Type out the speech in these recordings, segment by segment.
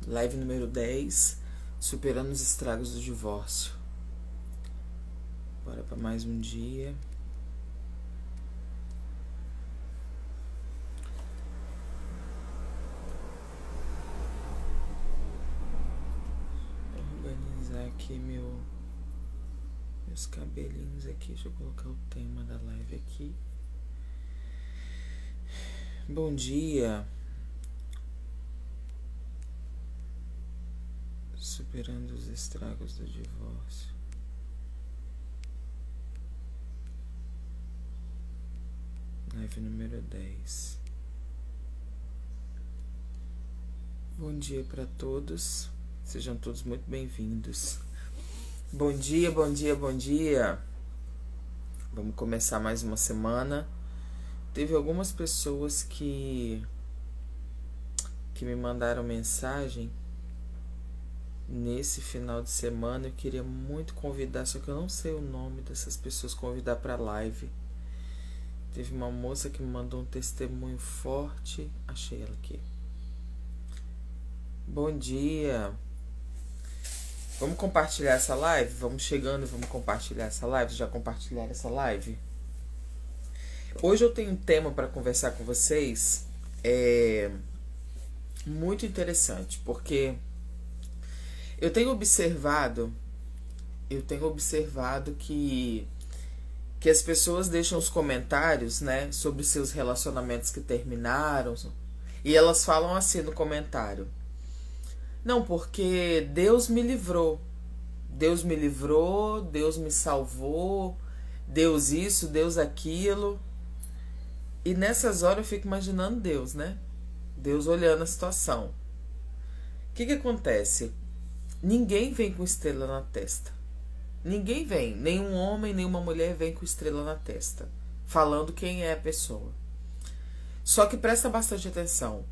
Live número 10, superando os estragos do divórcio. Bora para mais um dia. Vou organizar aqui meus cabelinhos aqui. Deixa eu colocar o tema da live aqui. Bom dia. Superando os estragos do divórcio. Live número 10. Bom dia para todos. Sejam todos muito bem-vindos. Bom dia, bom dia, bom dia. Vamos começar mais uma semana. Teve algumas pessoas que me mandaram mensagem nesse final de semana. Eu queria muito convidar, só que eu não sei o nome dessas pessoas, convidar para live. Teve uma moça que me mandou um testemunho forte. Achei ela aqui. Bom dia. Vamos compartilhar essa live? Vamos chegando e vamos compartilhar essa live? Já compartilharam essa live? Hoje eu tenho um tema para conversar com vocês. Muito interessante, porque eu tenho observado que as pessoas deixam os comentários, né, sobre seus relacionamentos que terminaram, e elas falam assim no comentário: não, porque Deus me livrou, Deus me salvou, Deus isso, Deus aquilo. E nessas horas eu fico imaginando Deus, né? Deus olhando a situação. O que acontece? Ninguém vem com estrela na testa. Ninguém vem. Nenhum homem, nenhuma mulher vem com estrela na testa, falando quem é a pessoa. Só que presta bastante atenção.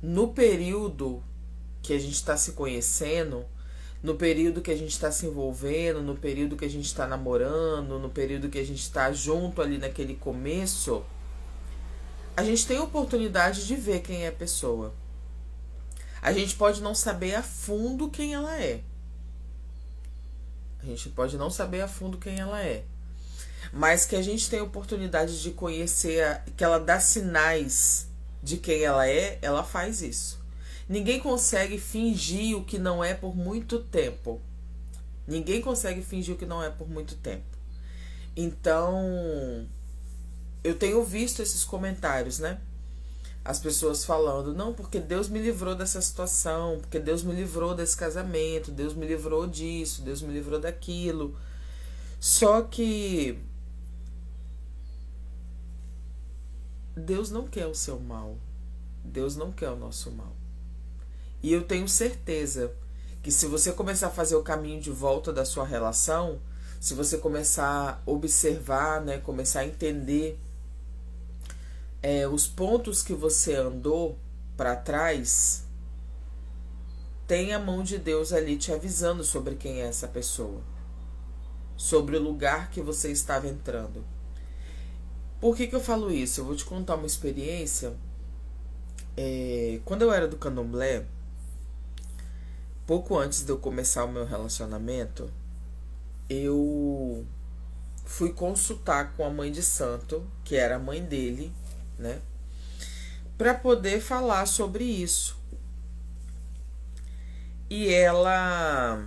No período que a gente está se conhecendo, no período que a gente está se envolvendo, no período que a gente está namorando, no período que a gente está junto ali naquele começo, a gente tem a oportunidade de ver quem é a pessoa. A gente pode não saber a fundo quem ela é. Mas que a gente tem a oportunidade de conhecer, que ela dá sinais de quem ela é, ela faz isso. Ninguém consegue fingir o que não é por muito tempo. Então, eu tenho visto esses comentários, né? As pessoas falando: não, porque Deus me livrou dessa situação, porque Deus me livrou desse casamento, Deus me livrou disso, Deus me livrou daquilo. Só que Deus não quer o seu mal. Deus não quer o nosso mal. E eu tenho certeza que se você começar a fazer o caminho de volta da sua relação, se você começar a observar, né, começar a entender os pontos que você andou para trás, tem a mão de Deus ali te avisando sobre quem é essa pessoa, sobre o lugar que você estava entrando. Por que eu falo isso? Eu vou te contar uma experiência. Quando eu era do candomblé, pouco antes de eu começar o meu relacionamento, eu fui consultar com a mãe de santo, que era a mãe dele, né, para poder falar sobre isso. E ela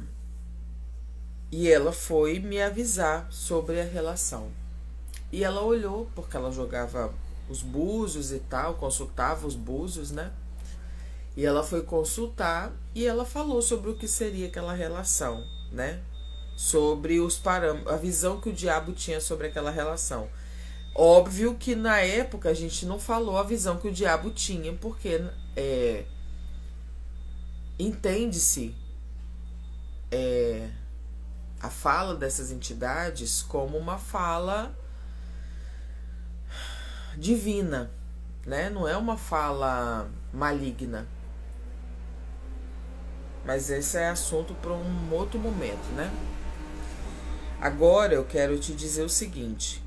foi me avisar sobre a relação. E ela olhou, porque ela jogava os búzios e tal, consultava os búzios, né? E ela foi consultar e ela falou sobre o que seria aquela relação, né? Sobre os parâmetros, a visão que o diabo tinha sobre aquela relação. Óbvio que na época a gente não falou a visão que o diabo tinha, porque entende-se a fala dessas entidades como uma fala divina, né? Não é uma fala maligna. Mas esse é assunto para um outro momento, né? Agora eu quero te dizer o seguinte: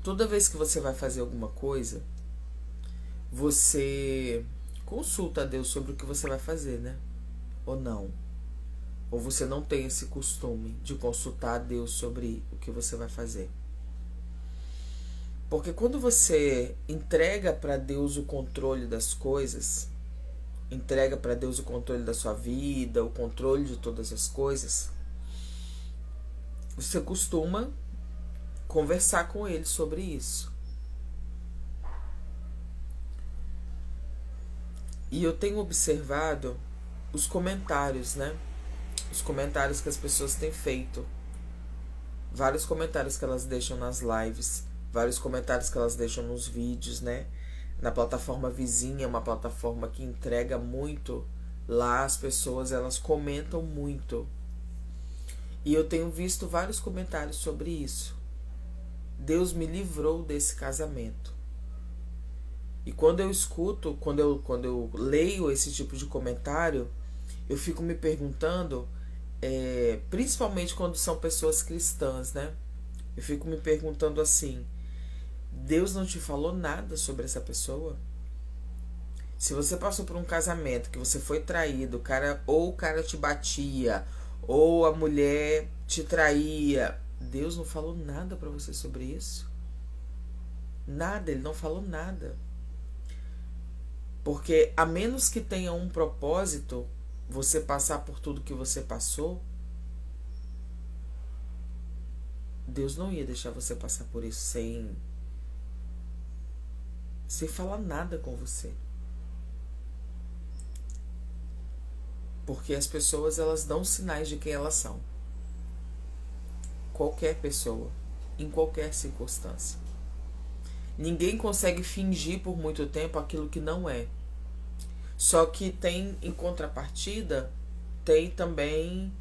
toda vez que você vai fazer alguma coisa, você consulta a Deus sobre o que você vai fazer, né? Ou não? Ou você não tem esse costume de consultar a Deus sobre o que você vai fazer? Porque quando você entrega para Deus o controle das coisas, entrega para Deus o controle da sua vida, o controle de todas as coisas, você costuma conversar com Ele sobre isso. E eu tenho observado os comentários, né? Os comentários que as pessoas têm feito. Vários comentários que elas deixam nas lives. Vários comentários que elas deixam nos vídeos, né? Na plataforma vizinha, uma plataforma que entrega muito. Lá as pessoas, elas comentam muito. E eu tenho visto vários comentários sobre isso. Deus me livrou desse casamento. E quando eu escuto, quando eu leio esse tipo de comentário, eu fico me perguntando, principalmente quando são pessoas cristãs, né? Eu fico me perguntando assim, Deus não te falou nada sobre essa pessoa? Se você passou por um casamento que você foi traído, o cara te batia, ou a mulher te traía, Deus não falou nada para você sobre isso? Nada, Ele não falou nada. Porque a menos que tenha um propósito, você passar por tudo que você passou, Deus não ia deixar você passar por isso sem falar nada com você. Porque as pessoas, elas dão sinais de quem elas são. Qualquer pessoa, em qualquer circunstância. Ninguém consegue fingir por muito tempo aquilo que não é. Só que tem, em contrapartida, tem também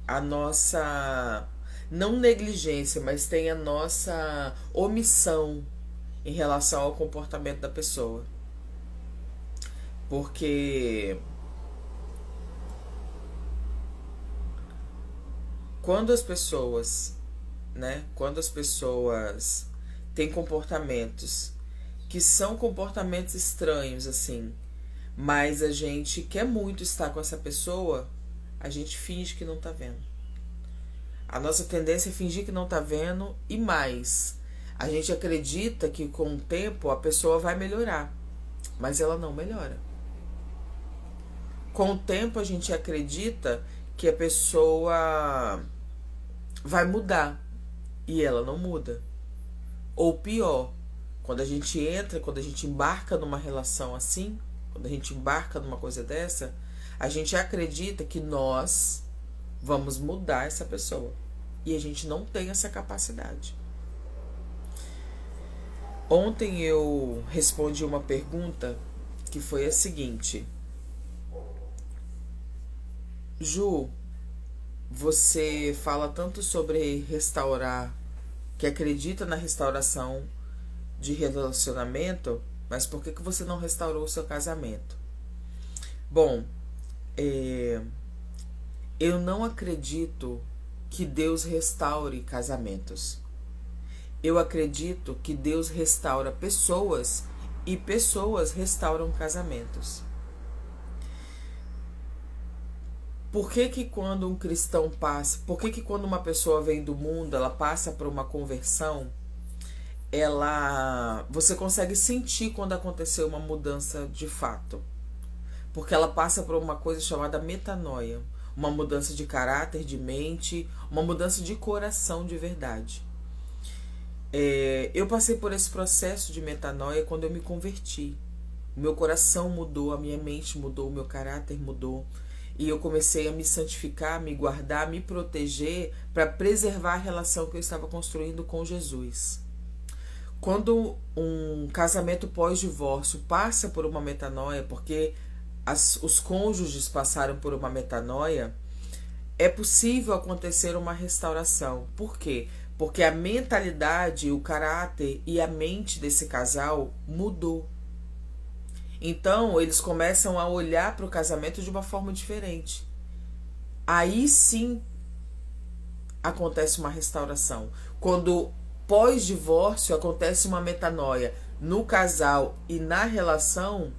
a nossa, não negligência, mas tem a nossa omissão em relação ao comportamento da pessoa. Porque quando as pessoas têm comportamentos que são comportamentos estranhos, assim, mas a gente quer muito estar com essa pessoa, a gente finge que não tá vendo. A nossa tendência é fingir que não tá vendo, e mais, a gente acredita que com o tempo a pessoa vai melhorar, mas ela não melhora. Com o tempo a gente acredita que a pessoa vai mudar, e ela não muda. Ou pior, quando a gente embarca numa relação assim, quando a gente embarca numa coisa dessa, a gente acredita que nós vamos mudar essa pessoa. E a gente não tem essa capacidade. Ontem eu respondi uma pergunta que foi a seguinte: Ju, você fala tanto sobre restaurar, que acredita na restauração de relacionamento, mas por que você não restaurou o seu casamento? Bom, eu não acredito que Deus restaure casamentos. Eu acredito que Deus restaura pessoas e pessoas restauram casamentos. Por que quando um cristão passa, por que quando uma pessoa vem do mundo, ela passa por uma conversão, você consegue sentir quando aconteceu uma mudança de fato? Porque ela passa por uma coisa chamada metanoia, uma mudança de caráter, de mente, uma mudança de coração de verdade. Eu passei por esse processo de metanoia quando eu me converti. O meu coração mudou, a minha mente mudou, o meu caráter mudou. E eu comecei a me santificar, me guardar, me proteger para preservar a relação que eu estava construindo com Jesus. Quando um casamento pós-divórcio passa por uma metanoia, porque os cônjuges passaram por uma metanoia, é possível acontecer uma restauração. Por quê? Porque a mentalidade, o caráter e a mente desse casal mudou. Então, eles começam a olhar para o casamento de uma forma diferente. Aí sim acontece uma restauração. Quando pós-divórcio acontece uma metanoia. no casal e na relação,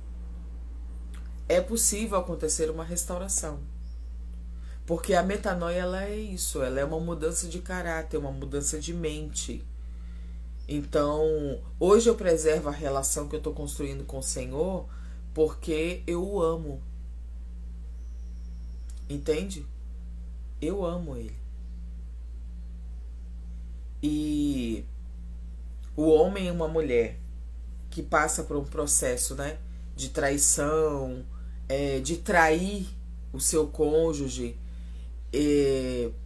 é possível acontecer uma restauração. Porque a metanoia, ela é isso, ela é uma mudança de caráter, uma mudança de mente. Então, hoje eu preservo a relação que eu estou construindo com o Senhor porque eu o amo. Entende? Eu amo Ele. E o homem e uma mulher que passa por um processo, né, de traição, de trair o seu cônjuge,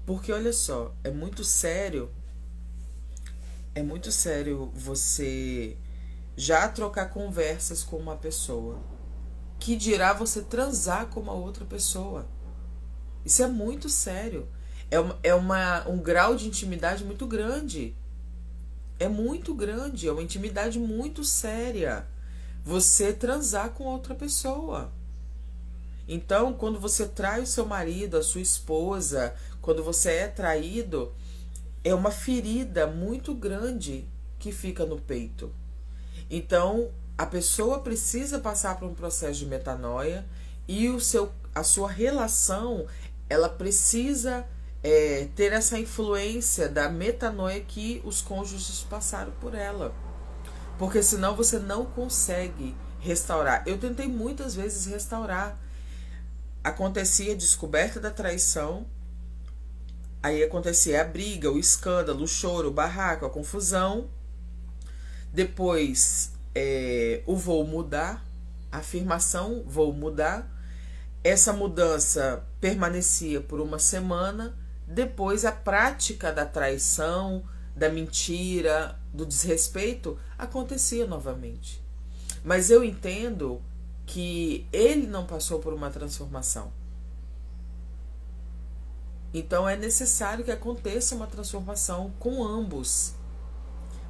porque olha só, é muito sério você já trocar conversas com uma pessoa, que dirá você transar com uma outra pessoa. Isso é muito sério. Um grau de intimidade muito grande. É muito grande, é uma intimidade muito séria. Você transar com outra pessoa. Então, quando você trai o seu marido, a sua esposa, quando você é traído, é uma ferida muito grande que fica no peito. Então, a pessoa precisa passar por um processo de metanoia e a sua relação, ela precisa ter essa influência da metanoia que os cônjuges passaram por ela. Porque senão você não consegue restaurar. Eu tentei muitas vezes restaurar. Acontecia a descoberta da traição, aí acontecia a briga, o escândalo, o choro, o barraco, a confusão. Depois o vou mudar, a afirmação vou mudar. Essa mudança permanecia por uma semana. Depois a prática da traição, da mentira, do desrespeito acontecia novamente. Mas eu entendo que ele não passou por uma transformação. Então é necessário que aconteça uma transformação com ambos.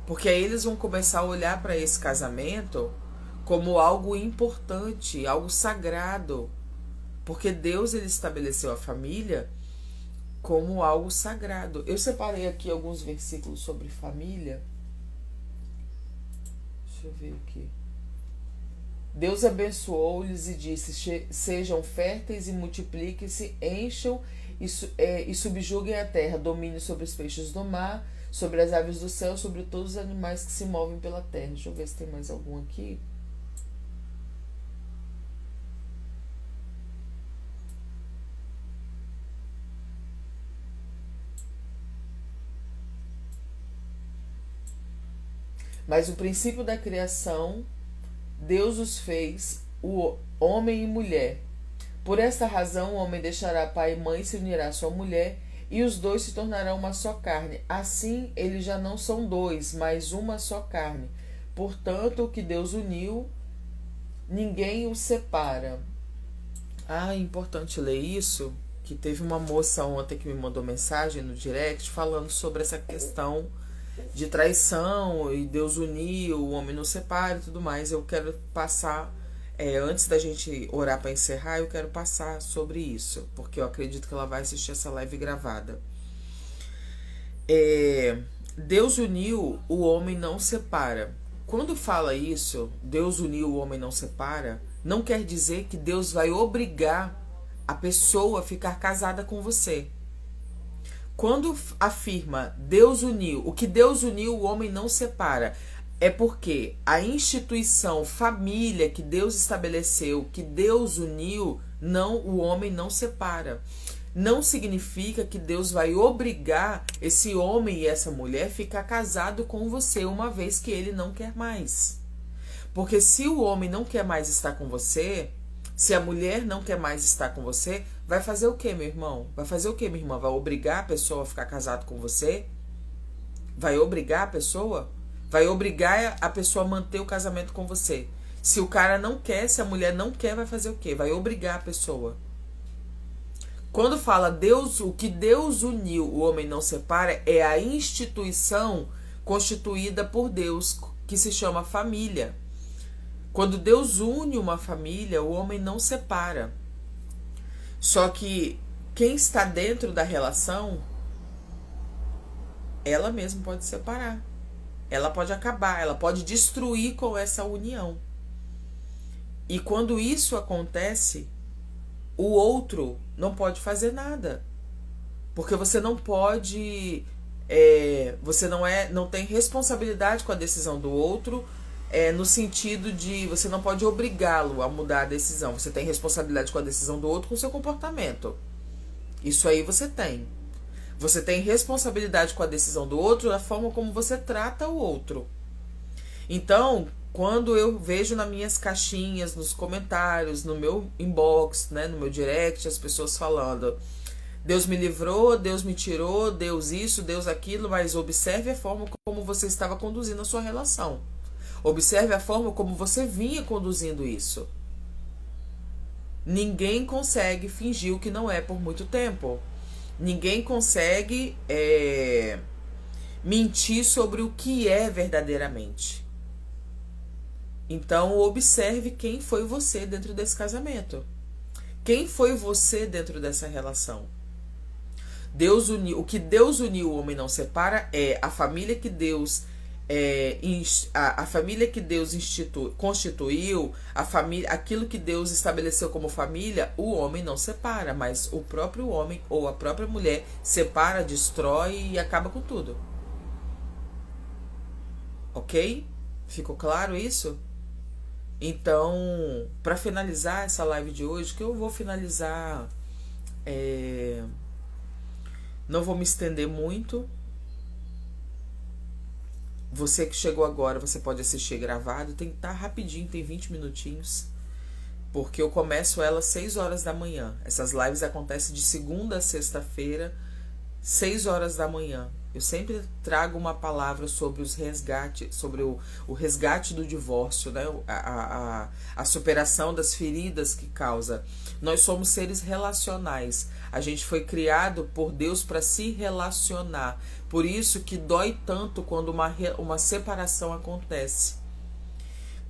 Porque aí eles vão começar a olhar para esse casamento como algo importante, algo sagrado. Porque Deus, ele estabeleceu a família como algo sagrado. Eu separei aqui alguns versículos sobre família. Deixa eu ver aqui. Deus abençoou-lhes e disse: sejam férteis e multipliquem-se, encham e subjuguem a terra, dominem sobre os peixes do mar, sobre as aves do céu, sobre todos os animais que se movem pela terra. Deixa eu ver se tem mais algum aqui. Mas o princípio da criação, Deus os fez, o homem e mulher. Por esta razão, o homem deixará pai e mãe, se unirá à sua mulher, e os dois se tornarão uma só carne. Assim, eles já não são dois, mas uma só carne. Portanto, o que Deus uniu, ninguém o separa. É importante ler isso, que teve uma moça ontem que me mandou mensagem no direct falando sobre essa questão de traição e Deus uniu, o homem não separa e tudo mais. Eu quero passar, antes da gente orar para encerrar, eu quero passar sobre isso, porque eu acredito que ela vai assistir essa live gravada. Deus uniu, o homem não separa. Quando fala isso, Deus uniu, o homem não separa, não quer dizer que Deus vai obrigar a pessoa a ficar casada com você. Quando afirma Deus uniu, o que Deus uniu, o homem não separa, é porque a instituição família que Deus estabeleceu, que Deus uniu, o homem não separa. Não significa que Deus vai obrigar esse homem e essa mulher a ficar casado com você, uma vez que ele não quer mais. Porque se o homem não quer mais estar com você, se a mulher não quer mais estar com você, vai fazer o que, meu irmão? Vai fazer o que, minha irmã? Vai obrigar a pessoa a ficar casado com você? Vai obrigar a pessoa? Vai obrigar a pessoa a manter o casamento com você? Se o cara não quer, se a mulher não quer, vai fazer o quê? Vai obrigar a pessoa. Quando fala Deus, o que Deus uniu, o homem não separa, é a instituição constituída por Deus, que se chama família. Quando Deus une uma família, o homem não separa. Só que quem está dentro da relação, ela mesma pode separar. ela pode acabar, ela pode destruir com essa união. E quando isso acontece, o outro não pode fazer nada. Porque você não pode... você não tem responsabilidade com a decisão do outro, no sentido de você não pode obrigá-lo a mudar a decisão. Você tem responsabilidade com a decisão do outro com o seu comportamento. Isso aí você tem. Você tem responsabilidade com a decisão do outro da forma como você trata o outro. Então, quando eu vejo nas minhas caixinhas, nos comentários, no meu inbox, né, no meu direct, as pessoas falando: Deus me livrou, Deus me tirou, Deus isso, Deus aquilo, mas observe a forma como você estava conduzindo a sua relação. Observe a forma como você vinha conduzindo isso. Ninguém consegue fingir o que não é por muito tempo. Ninguém consegue mentir sobre o que é verdadeiramente. Então, observe quem foi você dentro desse casamento. Quem foi você dentro dessa relação? O que Deus uniu, o homem não separa, é a família que Deus a família que Deus constituiu, a família, aquilo que Deus estabeleceu como família, o homem não separa, mas o próprio homem ou a própria mulher separa, destrói e acaba com tudo. Ok? Ficou claro isso? Então, para finalizar essa live de hoje, que eu vou finalizar, não vou me estender muito. Você que chegou agora, você pode assistir gravado, tem que estar rapidinho, tem 20 minutinhos, porque eu começo ela às 6 horas da manhã. Essas lives acontecem de segunda a sexta-feira, 6 horas da manhã. Eu sempre trago uma palavra sobre os resgates, sobre o resgate do divórcio, né? A superação das feridas que causa. Nós somos seres relacionais. A gente foi criado por Deus para se relacionar. Por isso que dói tanto quando uma separação acontece.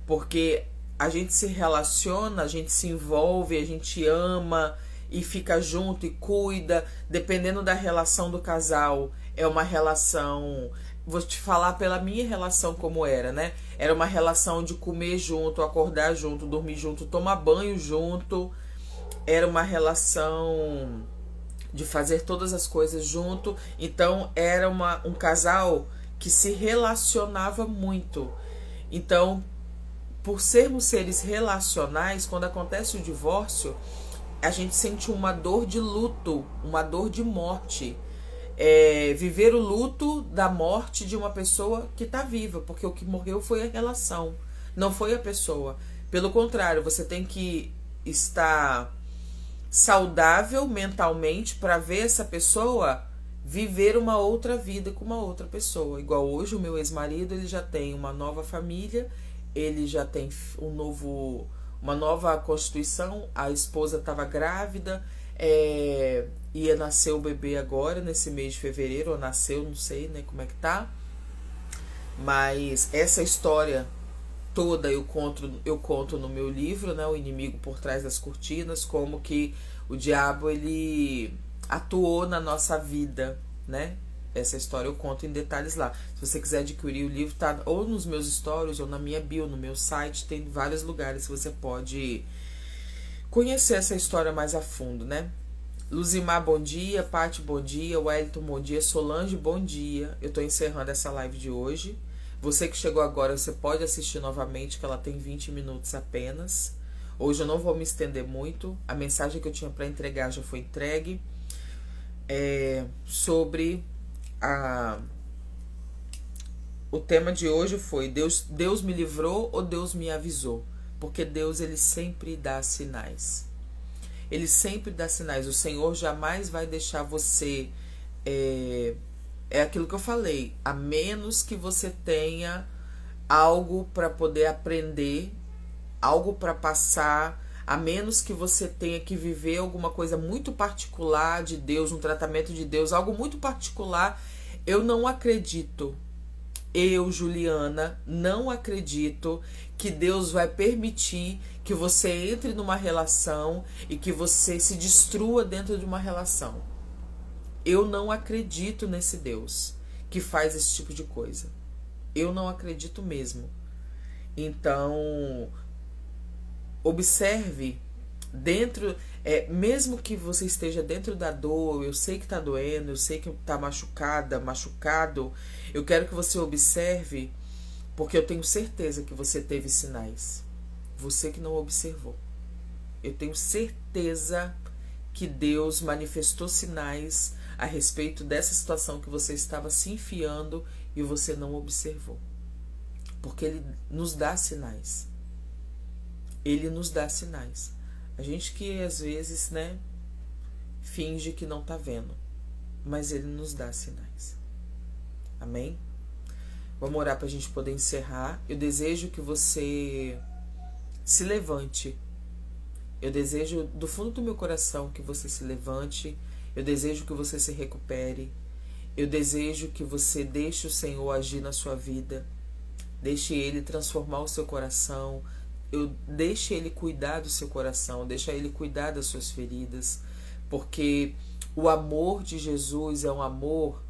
Porque a gente se relaciona, a gente se envolve, a gente ama e fica junto e cuida. Dependendo da relação do casal, é uma relação... Vou te falar pela minha relação como era, né? Era uma relação de comer junto, acordar junto, dormir junto, tomar banho junto. Era uma relação de fazer todas as coisas junto. Então era um casal que se relacionava muito. Então, por sermos seres relacionais, quando acontece o divórcio, a gente sente uma dor de luto, uma dor de morte. Viver o luto da morte de uma pessoa que está viva, porque o que morreu foi a relação, não foi a pessoa. Pelo contrário, você tem que estar saudável mentalmente para ver essa pessoa viver uma outra vida com uma outra pessoa. Igual hoje o meu ex-marido, ele já tem uma nova família, ele já tem uma nova constituição, a esposa estava grávida, ia nascer o bebê agora, nesse mês de fevereiro, ou nasceu, não sei, né, como é que tá. Mas essa história toda eu conto no meu livro, né, O Inimigo por Trás das Cortinas, como que o diabo, ele atuou na nossa vida, né? Essa história eu conto em detalhes lá. Se você quiser adquirir o livro, tá ou nos meus stories, ou na minha bio, no meu site, tem vários lugares que você pode conhecer essa história mais a fundo, né? Luzimar, bom dia. Paty, bom dia. Wellington, bom dia. Solange, bom dia. Eu tô encerrando essa live de hoje. Você que chegou agora, você pode assistir novamente, que ela tem 20 minutos apenas. Hoje eu não vou me estender muito. A mensagem que eu tinha para entregar já foi entregue. Sobre o tema de hoje foi Deus me livrou ou Deus me avisou? Porque Deus, ele sempre dá sinais. Ele sempre dá sinais. O Senhor jamais vai deixar você... É aquilo que eu falei. A menos que você tenha algo para poder aprender, algo para passar, a menos que você tenha que viver alguma coisa muito particular de Deus, um tratamento de Deus, algo muito particular, eu não acredito. Eu, Juliana, não acredito que Deus vai permitir que você entre numa relação e que você se destrua dentro de uma relação. Eu não acredito nesse Deus que faz esse tipo de coisa. Eu não acredito mesmo. Então, observe dentro, mesmo que você esteja dentro da dor, eu sei que está doendo, eu sei que está machucada, machucado, eu quero que você observe, porque eu tenho certeza que você teve sinais. Você que não observou. Eu tenho certeza que Deus manifestou sinais a respeito dessa situação que você estava se enfiando e você não observou. Porque Ele nos dá sinais. Ele nos dá sinais. A gente que às vezes, né, finge que não está vendo, mas Ele nos dá sinais. Amém? Vamos orar para a gente poder encerrar. Eu desejo que você se levante. Eu desejo do fundo do meu coração que você se levante. Eu desejo que você se recupere. Eu desejo que você deixe o Senhor agir na sua vida. Deixe Ele transformar o seu coração. Deixe Ele cuidar do seu coração. Deixe Ele cuidar das suas feridas. Porque o amor de Jesus é um amor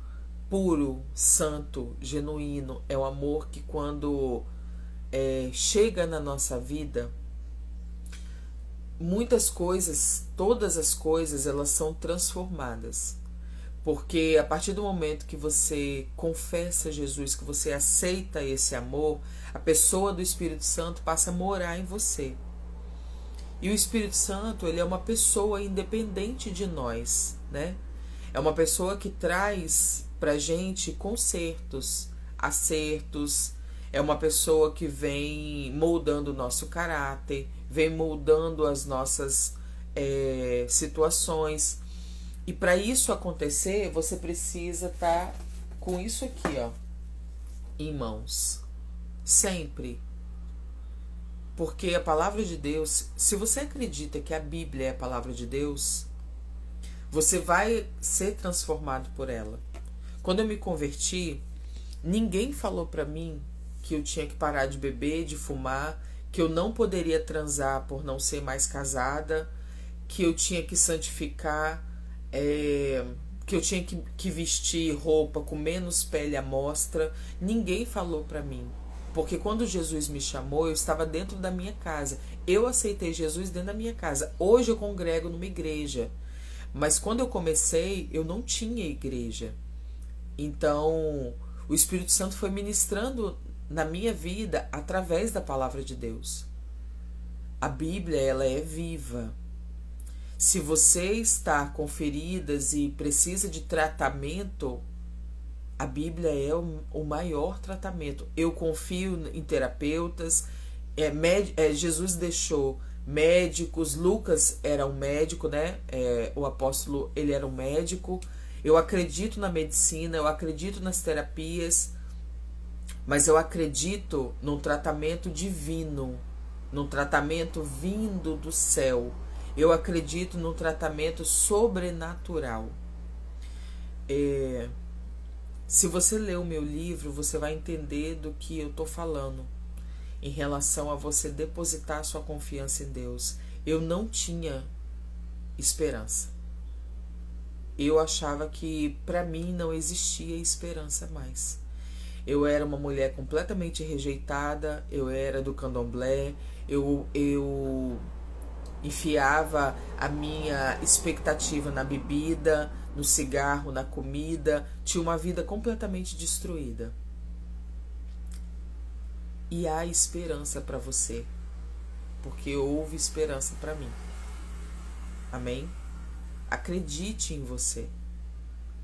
puro, santo, genuíno. É um amor que quando chega na nossa vida, muitas coisas, todas as coisas, elas são transformadas. Porque a partir do momento que você confessa Jesus, que você aceita esse amor, a pessoa do Espírito Santo passa a morar em você. E o Espírito Santo, ele é uma pessoa independente de nós, né? É uma pessoa que traz pra gente consertos, acertos. É uma pessoa que vem moldando o nosso caráter, vem moldando as nossas situações. E para isso acontecer, você precisa estar com isso aqui, ó, em mãos. Sempre. Porque a palavra de Deus, se você acredita que a Bíblia é a palavra de Deus, você vai ser transformado por ela. Quando eu me converti, ninguém falou para mim que eu tinha que parar de beber, de fumar, que eu não poderia transar por não ser mais casada, que eu tinha que santificar, que eu tinha que vestir roupa com menos pele à mostra. Ninguém falou para mim. Porque quando Jesus me chamou, eu estava dentro da minha casa. Eu aceitei Jesus dentro da minha casa. Hoje eu congrego numa igreja. Mas quando eu comecei, eu não tinha igreja. Então, o Espírito Santo foi ministrando na minha vida através da palavra de Deus. A Bíblia, ela é viva. Se você está com feridas e precisa de tratamento, a Bíblia é o maior tratamento. Eu confio em terapeutas. Jesus deixou médicos. Lucas era um médico, né? O apóstolo, ele era um médico. Eu acredito na medicina, eu acredito nas terapias, mas eu acredito num tratamento divino, num tratamento vindo do céu. Eu acredito num tratamento sobrenatural. Se você ler o meu livro, você vai entender do que eu estou falando em relação a você depositar sua confiança em Deus. Eu não tinha esperança. Eu achava que para mim não existia esperança mais. Eu era uma mulher completamente rejeitada, eu era do candomblé, eu enfiava a minha expectativa na bebida, no cigarro, na comida, tinha uma vida completamente destruída. E há esperança para você, porque houve esperança para mim. Amém? Acredite em você.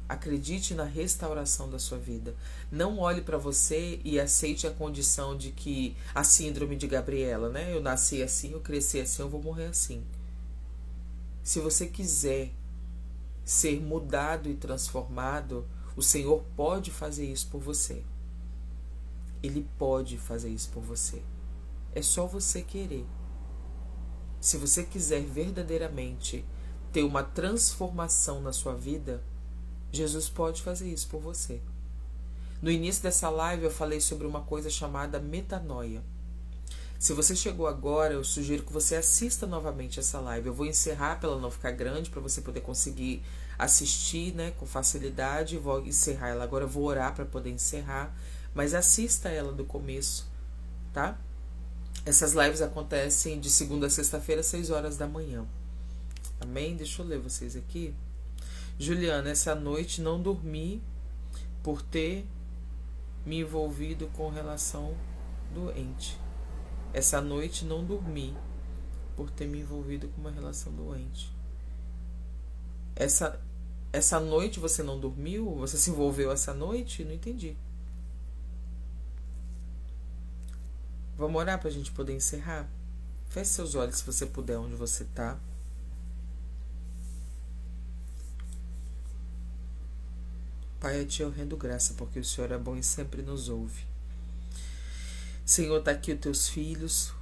Acredite na restauração da sua vida. Não olhe para você e aceite a condição de que a síndrome de Gabriela, né? Eu nasci assim, eu cresci assim, eu vou morrer assim. Se você quiser ser mudado e transformado, o Senhor pode fazer isso por você. Ele pode fazer isso por você. É só você querer. Se você quiser verdadeiramente ter uma transformação na sua vida, Jesus pode fazer isso por você. No início dessa live eu falei sobre uma coisa chamada metanoia. Se você chegou agora, eu sugiro que você assista novamente essa live. Eu vou encerrar para ela não ficar grande, para você poder conseguir assistir, né, com facilidade. Vou encerrar ela agora, eu vou orar para poder encerrar. mas assista ela do começo, tá? Essas lives acontecem de segunda a sexta-feira, 6 horas da manhã. Amém? Deixa eu ler vocês aqui. Juliana, essa noite não dormi por ter me envolvido com relação doente. Essa noite não dormi por ter me envolvido com uma relação doente. Essa noite você não dormiu? Você se envolveu essa noite? Não entendi. Vamos orar para a gente poder encerrar? Feche seus olhos se você puder, onde você está. Pai, a Ti eu rendo graça, porque o Senhor é bom e sempre nos ouve. Senhor, está aqui os Teus filhos,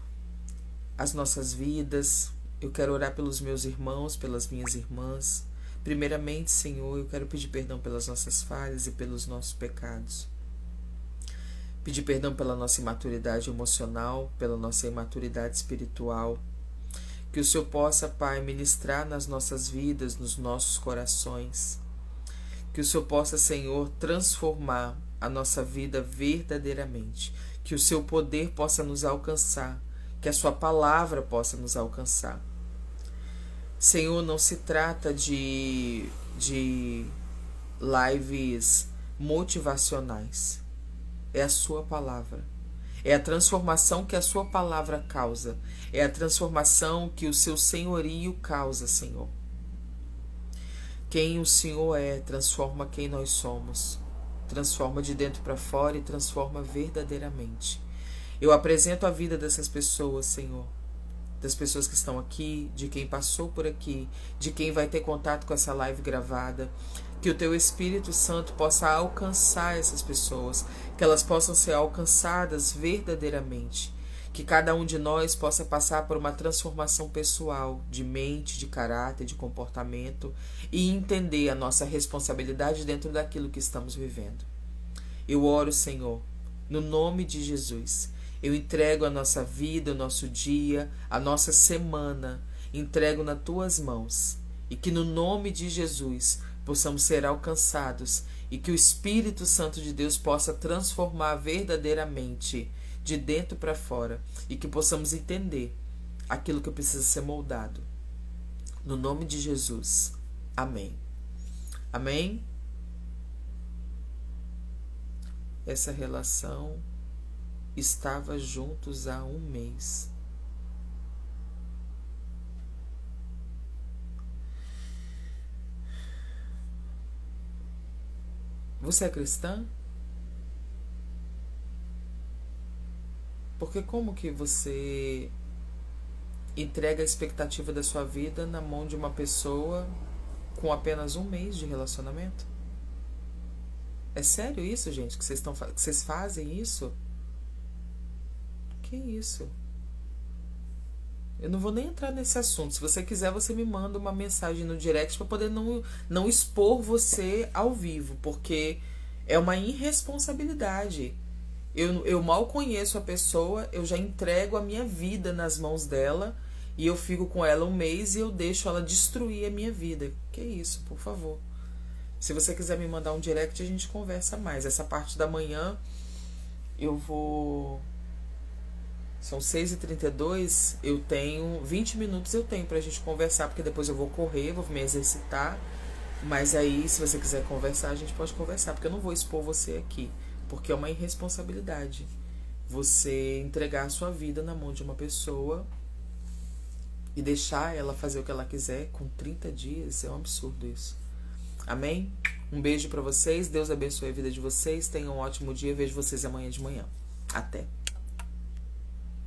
as nossas vidas. Eu quero orar pelos meus irmãos, pelas minhas irmãs. Primeiramente, Senhor, eu quero pedir perdão pelas nossas falhas e pelos nossos pecados. Pedir perdão pela nossa imaturidade emocional, pela nossa imaturidade espiritual. Que o Senhor possa, Pai, ministrar nas nossas vidas, nos nossos corações. Que o Senhor possa, Senhor, transformar a nossa vida verdadeiramente. Que o Seu poder possa nos alcançar. Que a Sua palavra possa nos alcançar. Senhor, não se trata de lives motivacionais. É a Sua palavra. É a transformação que a Sua palavra causa. É a transformação que o Seu senhorio causa, Senhor. Quem o Senhor é, transforma quem nós somos. Transforma de dentro para fora e transforma verdadeiramente. Eu apresento a vida dessas pessoas, Senhor. Das pessoas que estão aqui, de quem passou por aqui, de quem vai ter contato com essa live gravada. Que o Teu Espírito Santo possa alcançar essas pessoas, que elas possam ser alcançadas verdadeiramente. Que cada um de nós possa passar por uma transformação pessoal, de mente, de caráter, de comportamento e entender a nossa responsabilidade dentro daquilo que estamos vivendo. Eu oro, Senhor, no nome de Jesus. Eu entrego a nossa vida, o nosso dia, a nossa semana, entrego nas Tuas mãos. E que no nome de Jesus possamos ser alcançados e que o Espírito Santo de Deus possa transformar verdadeiramente de dentro para fora e que possamos entender aquilo que precisa ser moldado. No nome de Jesus. Amém. Amém? Essa relação estava juntos há 1 mês. Você é cristã? Porque como que você entrega a expectativa da sua vida na mão de uma pessoa com apenas 1 mês de relacionamento? É sério isso, gente? Que vocês fazem isso? Que isso? Eu não vou nem entrar nesse assunto. Se você quiser, você me manda uma mensagem no direct para poder não expor você ao vivo, porque é uma irresponsabilidade. Eu mal conheço a pessoa, eu já entrego a minha vida nas mãos dela e eu fico com ela 1 mês e eu deixo ela destruir a minha vida. Que isso, por favor. Se você quiser me mandar um direct, a gente conversa mais. Essa parte da manhã eu vou... São 6h32, eu tenho 20 minutos eu tenho pra gente conversar, porque depois eu vou correr, vou me exercitar. Mas aí, se você quiser conversar, a gente pode conversar, porque eu não vou expor você aqui, porque é uma irresponsabilidade você entregar a sua vida na mão de uma pessoa e deixar ela fazer o que ela quiser com 30 dias. É um absurdo isso. Amém? Um beijo pra vocês, Deus abençoe a vida de vocês, tenham um ótimo dia, vejo vocês amanhã de manhã. Até!